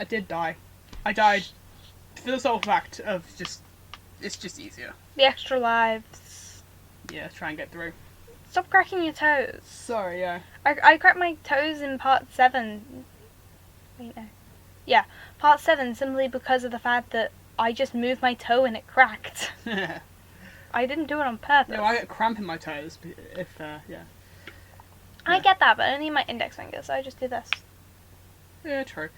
I did die. I died for the sole fact of it's just easier. The extra lives. Yeah, try and get through. Stop cracking your toes. Sorry, yeah. I cracked my toes in part 7. Wait, no. Yeah, part 7 simply because of the fact that I just moved my toe and it cracked. I didn't do it on purpose. No, I get cramp in my toes if, yeah. I get that, but only my index finger, so I just do this. Yeah, true.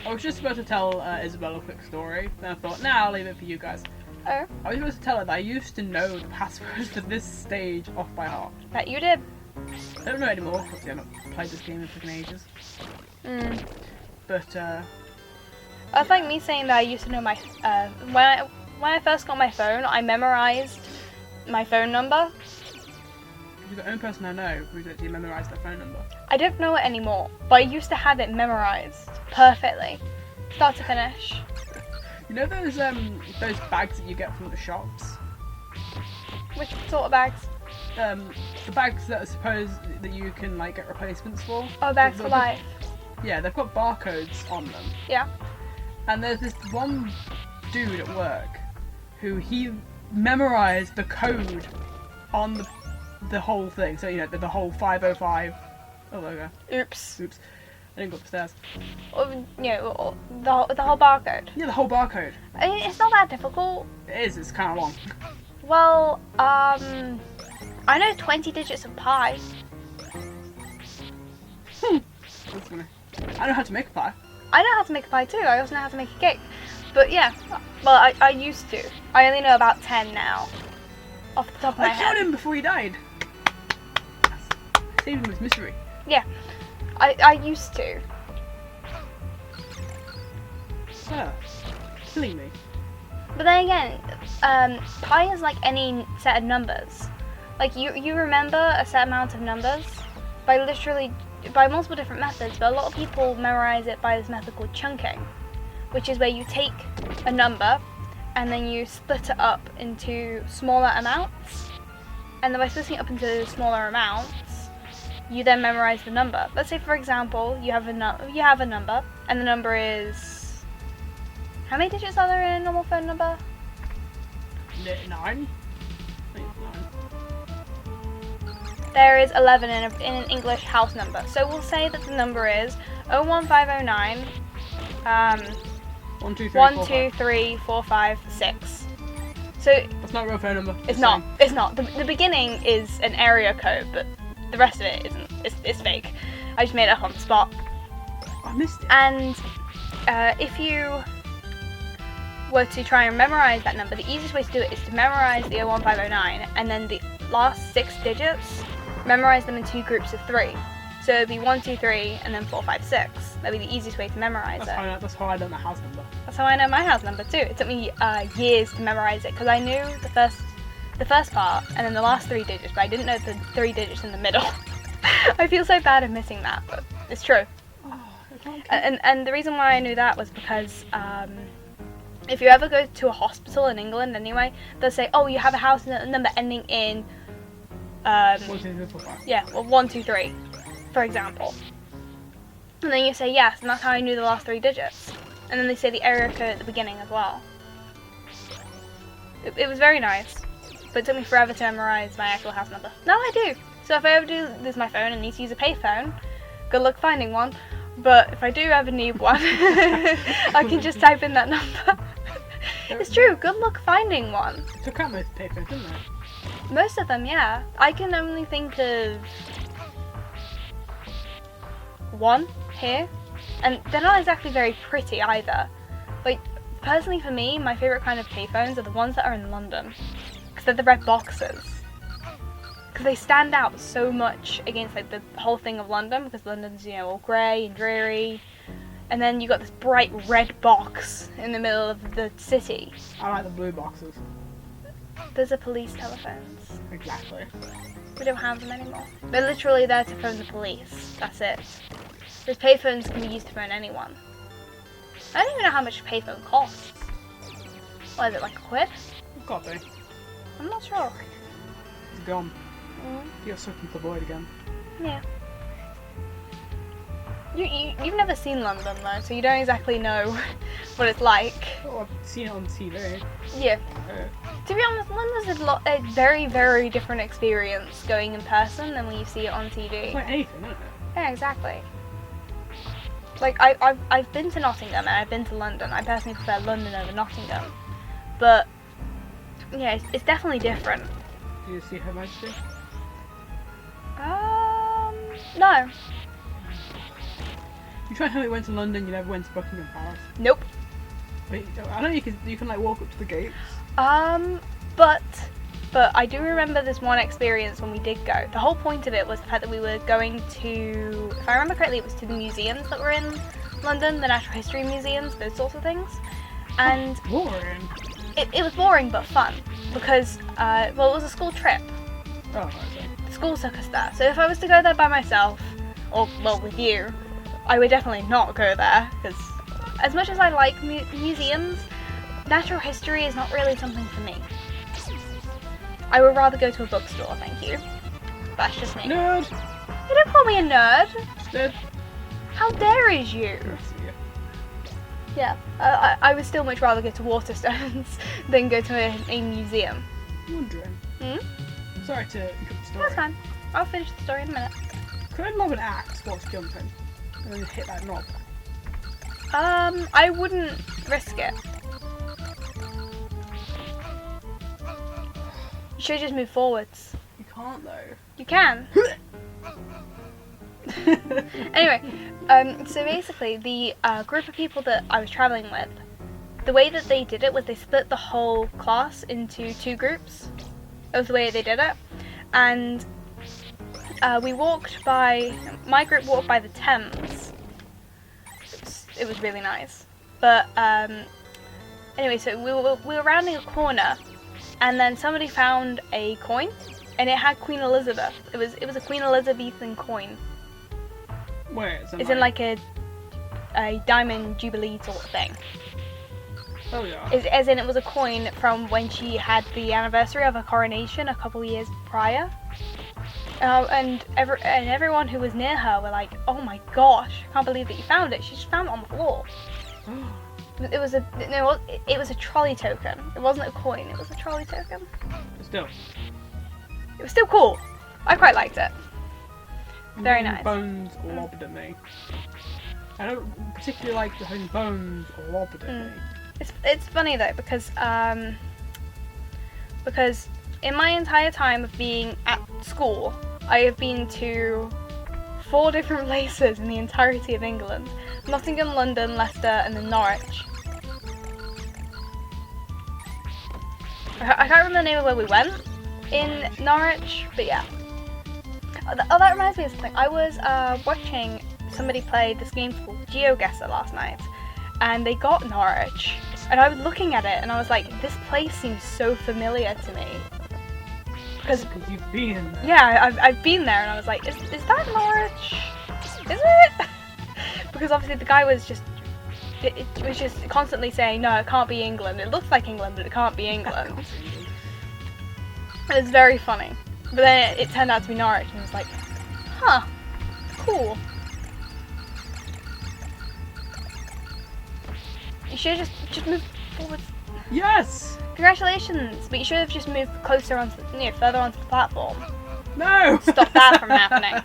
I was just about to tell Isabel a quick story, then I thought, nah, I'll leave it for you guys. Oh? I was supposed to tell her that I used to know the password for this stage off by heart. Bet you did. I don't know anymore, obviously I've not played this game in fucking ages. But, That's like me saying that I used to know my... when I first got my phone, I memorized my phone number. you're the only person I know who's actually memorised their phone number. I don't know it anymore, but I used to have it memorized perfectly. Start to finish. You know those bags that you get from the shops? Which sort of bags? The bags that are supposed that you can like get replacements for. Oh, bags for life. Yeah, they've got barcodes on them. Yeah. And there's this one dude at work who he memorised the code on the whole thing. So, you know, the whole 505. Oh, there we go. Oops. I didn't go upstairs. Or, you know, the whole barcode. Yeah, the whole barcode. I mean, it's not that difficult. It is, it's kind of long. Well, I know 20 digits of pi. That's funny. I know how to make a pie. I know how to make a pie too. I also know how to make a cake. But yeah, well, I used to. I only know about 10 now. Off the top of my head. I killed him before he died. Saved him his misery. Yeah. I used to. Sir, killing me. But then again, pi is like any set of numbers. Like you remember a set amount of numbers by multiple different methods, but a lot of people memorize it by this method called chunking, which is where you take a number and then you split it up into smaller amounts, and then by splitting it up into smaller amounts, you then memorize the number. Let's say, for example, you have a number, and the number is... How many digits are there in a normal phone number? 9? I think it's 9. There is 11 in an English house number. So we'll say that the number is 01509 1, 2, 3, 1, 4, 2, 5. 3, 4, 5, 6. So That's not a real phone number. it's not. It's not. The beginning is an area code, but the rest of it isn't. It's fake. I just made it up on the spot. I missed it. And if you were to try and memorize that number, the easiest way to do it is to memorize the 01509 and then the last 6 digits, memorize them in 2 groups of 3. So it'd be 1, 2, 3, and then 4, 5, 6. That'd be the easiest way to memorize it. That's how I know my house number. That's how I know my house number too. It took me years to memorize it because I knew the first part and then the last 3 digits, but I didn't know the 3 digits in the middle. I feel so bad of missing that, but it's true. And the reason why I knew that was because if you ever go to a hospital in England anyway, they'll say, oh, you have a house number ending in 1, 2, 3, 4, 5. yeah, well, 1, 2, 3, for example. And then you say yes, and that's how I knew the last 3 digits. And then they say the area code at the beginning as well. It was very nice, but it took me forever to memorize my actual house number. Now I do. So if I ever do lose my phone and need to use a payphone, good luck finding one. But if I do ever need one, I can just type in that number. It's true, good luck finding one. Took out most payphones, didn't they? Most of them, yeah. I can only think of 1 here, and they're not exactly very pretty either. Like, personally for me, my favourite kind of payphones are the ones that are in London, because they're the red boxes. Because they stand out so much against like the whole thing of London, because London's, you know, all grey and dreary, and then you got this bright red box in the middle of the city. I like the blue boxes. Those are police telephones. Exactly. We don't have them anymore. They're literally there to phone the police. That's it. Those payphones can be used to phone anyone. I don't even know how much a payphone costs. What is it, like £1? Got to. I'm not sure. It's gone. You're sucked into the void again. Yeah. You've never seen London though, so you don't exactly know what it's like. Oh, I've seen it on TV. Yeah. To be honest, London's a very, very different experience going in person than when you see it on TV. It's like anything, isn't it? Yeah, exactly. Like, I've been to Nottingham and I've been to London. I personally prefer London over Nottingham. But, yeah, it's definitely different. Did you see Her Majesty? No. You try and tell me you went to London, you never went to Buckingham Palace. Nope. Wait, I know you can like walk up to the gates. But I do remember this one experience when we did go. The whole point of it was the fact that we were going to, if I remember correctly, it was to the museums that were in London, the natural history museums, those sorts of things. And boring. It was boring but fun because, it was a school trip. Oh, okay. The school took us there. So if I was to go there by myself, or, well, with you, I would definitely not go there because as much as I like museums, natural history is not really something for me. I would rather go to a bookstore, thank you. That's just me. Nerd! You don't call me a nerd! Nerd! How dare is you? Yeah, I would still much rather go to Waterstones than go to a museum. I'm wondering. Sorry to interrupt the story. That's fine. I'll finish the story in a minute. Could I lob an axe whilst jumping? And then hit that knob? I wouldn't risk it. You should just move forwards. You can't though. You can. Anyway, so basically the group of people that I was travelling with, the way that they did it was they split the whole class into 2 groups. That was the way they did it. And my group walked by the Thames. It was really nice. But anyway, so we were rounding a corner, and then somebody found a coin, and it had Queen Elizabeth. It was a Queen Elizabethan coin. Where? It's in like a diamond jubilee sort of thing. Oh yeah. As in, it was a coin from when she had the anniversary of her coronation a couple of years prior. And everyone who was near her were like, "Oh my gosh, I can't believe that you found it. She just found it on the floor." It was a trolley token. It wasn't a coin. It was a trolley token. Still. It was still cool. I quite liked it. Very nice. Bones lobbed at me. I don't particularly like the having bones lobbed at me. It's funny though because in my entire time of being at school, I have been to 4 different places in the entirety of England: Nottingham, London, Leicester, and then Norwich. I can't remember the name of where we went in Norwich, but yeah. Oh, that reminds me of something. I was watching somebody play this game called GeoGuessr last night, and they got Norwich, and I was looking at it, and I was like, this place seems so familiar to me. Because you've been there. Yeah, I've been there, and I was like, is that Norwich? Is it? Because obviously the guy was just, it was just constantly saying, no, it can't be England. It looks like England, but it can't be England. It was very funny. But then it turned out to be Norwich, and I was like, huh, cool. You should have just moved forward. Yes! Congratulations, but you should have just moved closer onto, further onto the platform. No! Stop that from happening.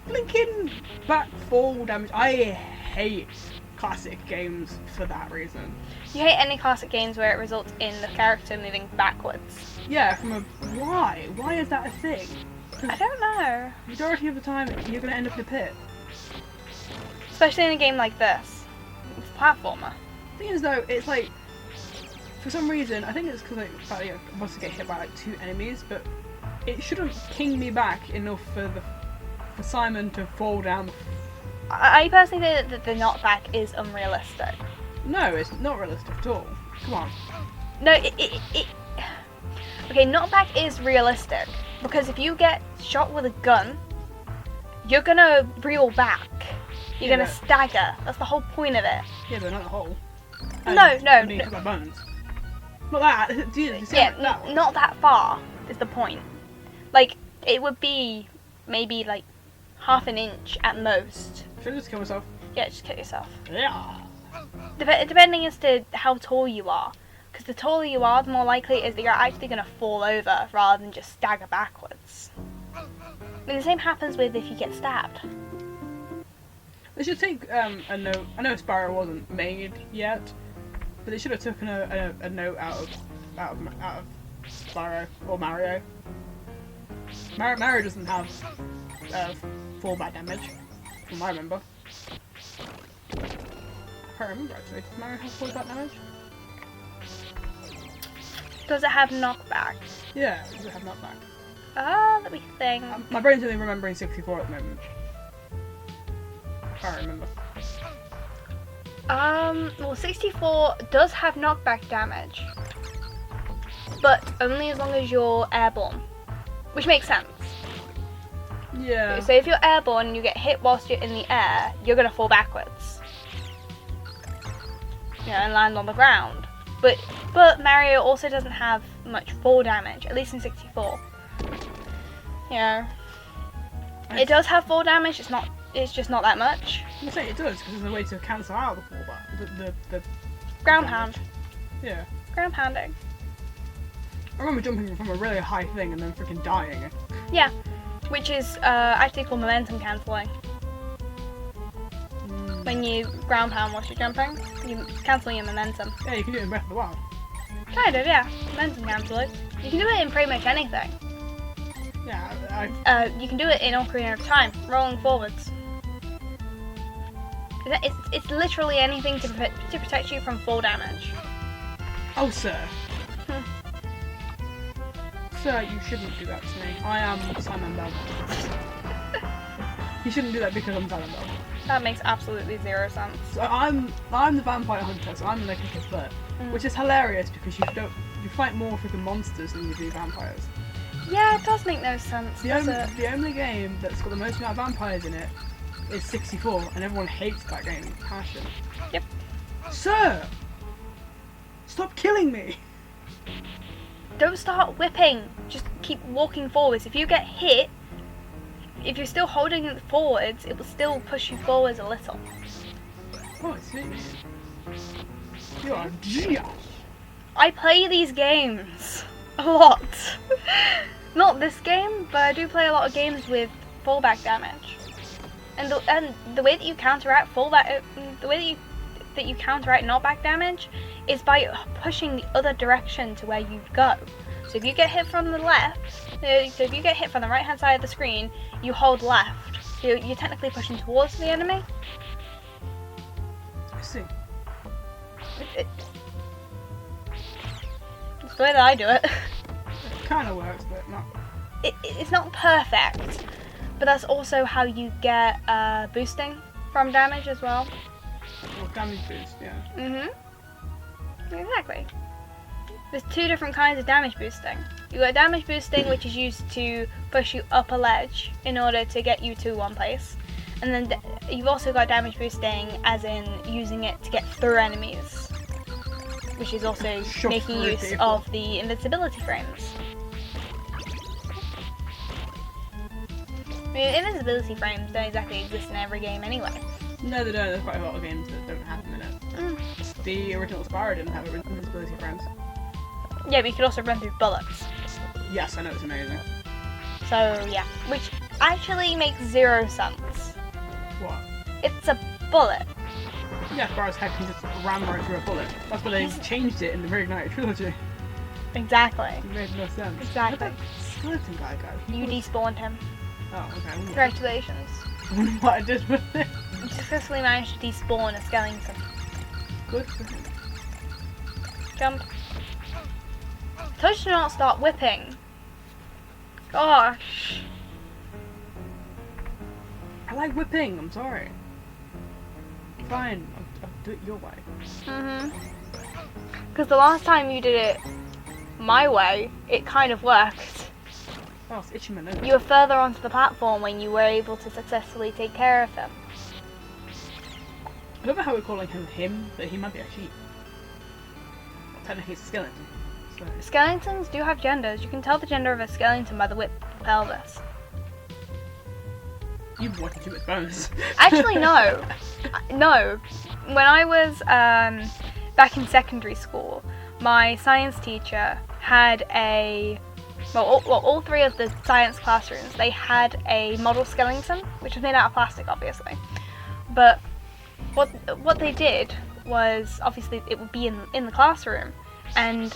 Blinking back fall damage. I hate classic games for that reason. You hate any classic games where it results in the character moving backwards. Yeah, why? Why is that a thing? I don't know. Majority of the time, you're gonna end up in a pit. Especially in a game like this. It's a platformer. The thing is though, it's like, for some reason, I think it's because I must get hit by like 2 enemies, but it shouldn't ping me back enough for Simon to fall down. I personally think that the knockback is unrealistic. No, it's not realistic at all. Come on. No, okay, knockback is realistic, because if you get shot with a gun, you're gonna reel back. You're gonna stagger. That's the whole point of it. Yeah, but not a hole. No. My bones. Not that. Jesus, not that far is the point. Like, it would be maybe like half an inch at most Should I just kill myself? Yeah, just kill yourself. Yeah. Depending as to how tall you are. Because the taller you are, the more likely it is that you're actually going to fall over rather than just stagger backwards. I mean, the same happens with if you get stabbed. They should take a note. I know Spyro wasn't made yet, but they should have taken a note out of Spyro or Mario. Mario doesn't have fallback damage, from I remember. I can't remember actually. Does Mario have fallback damage? Does it have knockback? Yeah, does it have knockback? Let me think. My brain's only remembering 64 at the moment. I can't remember. Well, 64 does have knockback damage, but only as long as you're airborne, which makes sense. Yeah. So if you're airborne and you get hit whilst you're in the air, you're gonna fall backwards, and land on the ground. But Mario also doesn't have much fall damage, at least in 64. It does have fall damage. It's just not that much. I'm gonna say it does because there's a way to cancel out the fallback. The Ground damage. pound. Yeah. Ground pounding. I remember jumping from a really high thing and then freaking dying. Yeah, which is actually called momentum cancelling. When you ground pound whilst you're jumping, you cancel your momentum. Yeah, you can do it in Breath of the Wild. Kind of, yeah. Momentum cancelling. You can do it in pretty much anything. Yeah, You can do it in Ocarina of Time, rolling forwards. It's literally anything to protect you from fall damage. Oh, sir. Sir, you shouldn't do that to me. I am Simon Bell. You shouldn't do that because I'm Simon Bell. That makes absolutely zero sense. So I'm the vampire hunter, so I'm the negative foot, which is hilarious because you fight more freaking monsters than you do vampires. Yeah, it does make no sense. The only game that's got the most amount of vampires in it is 64, and everyone hates that game with passion. Yep. Sir! Stop killing me! Don't start whipping. Just keep walking forwards. If you get hit, if you're still holding it forwards, it will still push you forwards a little. Oh, I see. You are a genius. I play these games a lot. Not this game, but I do play a lot of games with fallback damage. And the way that you counteract fallback, the way that you counteract knockback damage is by pushing the other direction to where you go. So if you get hit from the left, so if you get hit from the right hand side of the screen, you hold left. So you're technically pushing towards the enemy. I see. It's the way that I do it. It kind of works, but not. It's not perfect, but that's also how you get boosting from damage as well. Well, damage boost, yeah. Exactly. There's two different kinds of damage boosting. You've got damage boosting, which is used to push you up a ledge in order to get you to one place. And then you've also got damage boosting as in using it to get through enemies, which is also making use of the invincibility frames. I mean, invincibility frames don't exactly exist in every game anyway. No, they don't. There's quite a lot of games that don't have them in it. The original Spyro didn't have invincibility frames. Yeah, but you could also run through bullets. Yes, I know, it's amazing. So, yeah. Which actually makes zero sense. What? It's a bullet. Yeah, Spyro's head can just ram right through a bullet. That's why they changed it in the Reignited trilogy. Exactly. It made no sense. Exactly. Where'd that skeleton guy go? You despawned him. Oh, okay. Congratulations. I wonder what I did with it. You successfully managed to despawn a skeleton. Good for him. Jump. Told you to not start whipping. Gosh. I like whipping, I'm sorry. Fine, I'll do it your way. Because the last time you did it my way, it kind of worked. Oh, it's itching my nose. You were further onto the platform when you were able to successfully take care of him. I don't know how we're calling him, but he might be a sheep. Well, technically it's a skeleton. So. Skeletons do have genders. You can tell the gender of a skeleton by the width of the pelvis. You've watched too much Bones. Actually, no. No. When I was back in secondary school, my science teacher had all three of the science classrooms, they had a model skeleton, which was made out of plastic, obviously. But what they did was, obviously, it would be in the classroom, and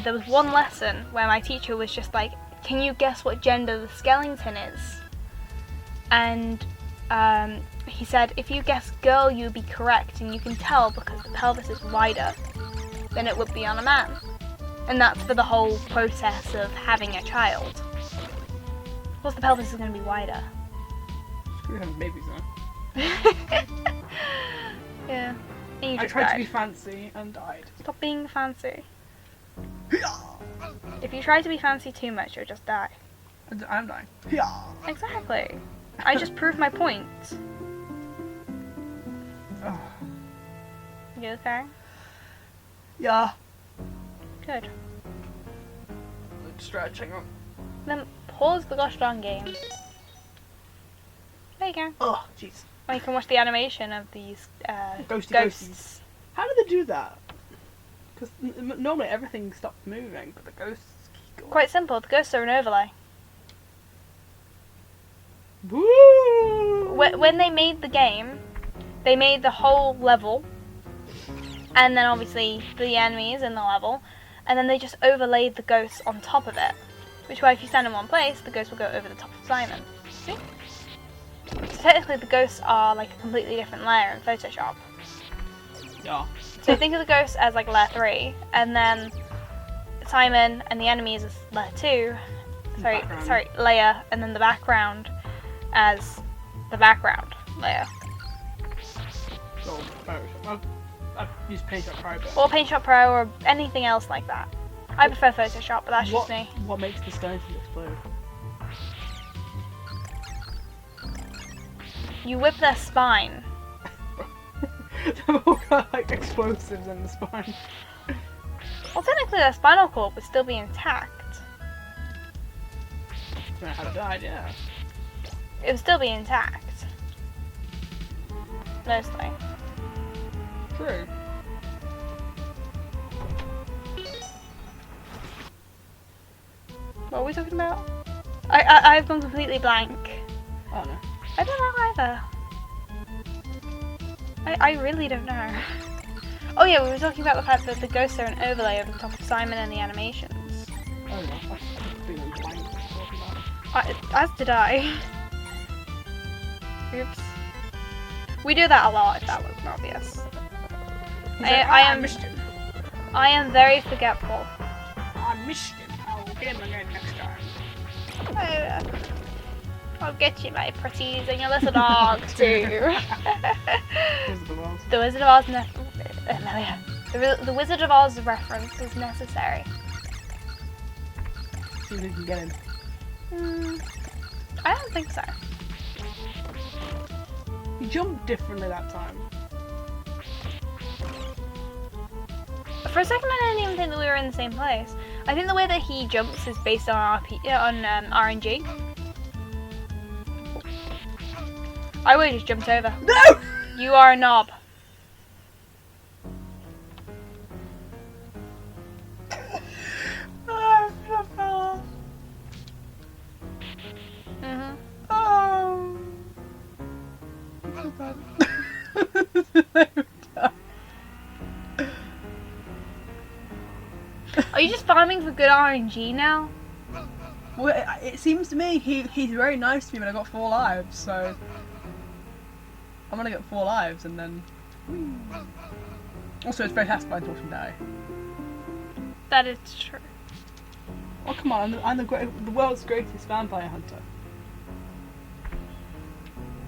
there was one lesson where my teacher was just like, can you guess what gender the skeleton is? And he said, if you guess girl, you would be correct, and you can tell because the pelvis is wider than it would be on a man. And that's for the whole process of having a child. Of course, the pelvis is going to be wider. Screw having babies now. Yeah. And you I just tried to died. be fancy and died. Stop being fancy. If you try to be fancy too much, you'll just die. I'm dying. Exactly. I just proved my point. Oh. You okay? Yeah. Good. Stretching. Then pause the gosh darn game. There you go. Oh, jeez. Or you can watch the animation of these Ghosty ghosts. ghosties. How do they do that? Because normally everything stops moving, but the ghosts keep going. Quite simple. The ghosts are an overlay. Woo! When they made the game, they made the whole level, and then obviously the enemies in the level, and then they just overlaid the ghosts on top of it. Which way, if you stand in one place, the ghost will go over the top of Simon. See? So technically the ghosts are like a completely different layer in Photoshop. Yeah. So think of the ghosts as like layer 3, and then Simon and the enemies as layer 2. Sorry, layer, and then the background as the background layer. So, I've used Paint.Pro Pro, but Or Paint Shop Pro or anything else like that. I prefer Photoshop, but that's just me. What makes the skeleton explode? You whip their spine. They've all got like explosives in the spine. Well, technically their spinal cord would still be intact. I don't know how it died, yeah. It would still be intact. Mostly. True. What are we talking about? I've gone completely blank. Oh no. I don't know either. I really don't know. Oh yeah, we were talking about the fact that the ghosts are an overlay over the top of Simon and the animations. Oh no. I've been blank talking about it. As did I. Oops. We do that a lot, if that wasn't obvious. I missed him. I am very forgetful. I missed him. I'll get him again next time. I'll get you, my pretties, and your little dog too. Wizard of Oz. The Wizard of Oz. The Wizard of Oz reference is necessary. See if we can get him. I don't think so. He jumped differently that time. For a second, I didn't even think that we were in the same place. I think the way that he jumps is based on RNG. I would have just jumped over. No! You are a knob. Mhm. Oh. Are you just farming for good RNG now? Well, it seems to me he's very nice to me, but I got 4 lives, so I'm gonna get 4 lives and then. Also, it's very fast by talking die. That is true. Oh come on! I'm the world's greatest vampire hunter.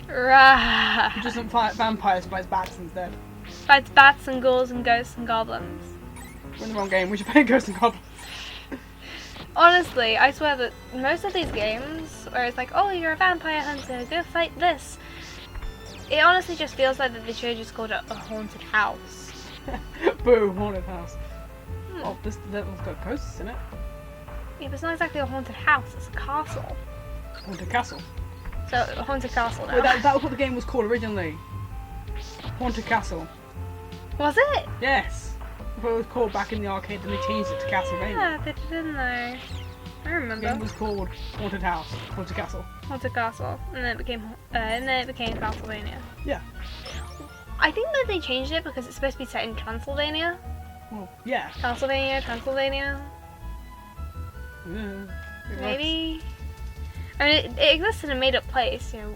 Rah. He doesn't fight vampires, fights bats instead. Fights bats and ghouls and ghosts and goblins. We're in the wrong game. We should play Ghosts and Goblins. Honestly, I swear that most of these games, where it's like, oh, you're a vampire hunter, go fight this. It honestly just feels like that they should have just called it a haunted house. Boo! Haunted house. Oh, this level's got ghosts in it. Yeah, but it's not exactly a haunted house, it's a castle. Haunted castle. So, Haunted Castle now. Wait, that was what the game was called originally. Haunted Castle. Was it? Yes. That's what it was called back in the arcade, then they changed it to Castlevania. Yeah, they didn't know. I remember. The game was called Haunted House, Haunted Castle. Haunted Castle, and then it became Castlevania. Yeah. I think that they changed it because it's supposed to be set in Transylvania. Well, yeah. Transylvania. Yeah. Maybe. I mean, it exists in a made-up place. You know,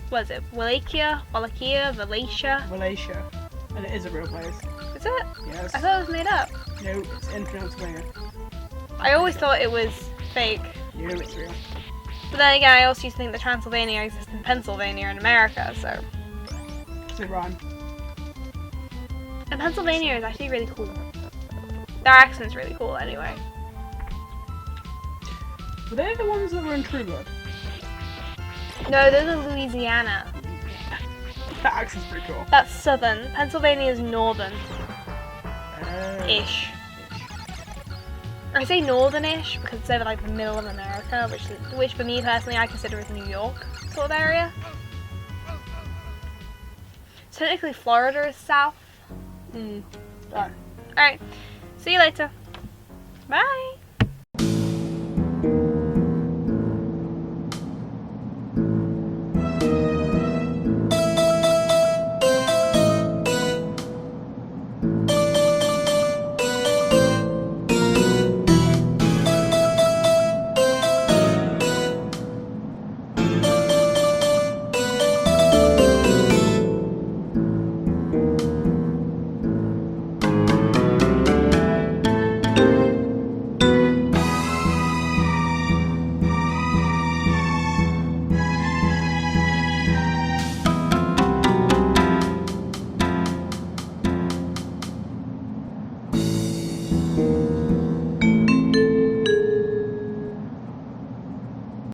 what is it? Wallachia, Valencia. Malaysia. And it is a real place. Is it? Yes. I thought it was made up. No, it's in Pennsylvania. I always thought it was fake. No, it's real. But then again, I also used to think that Transylvania exists in Pennsylvania in America, so. It's a rhyme. And Pennsylvania is actually really cool. Their accent's really cool anyway. Were they the ones that were in True Blood? No, those are Louisiana. That accent's pretty cool. That's southern. Pennsylvania is northern. Ish. I say northern-ish because it's over like the middle of America, which for me personally I consider as New York sort of area. So technically Florida is south. Mm. Alright, see you later. Bye!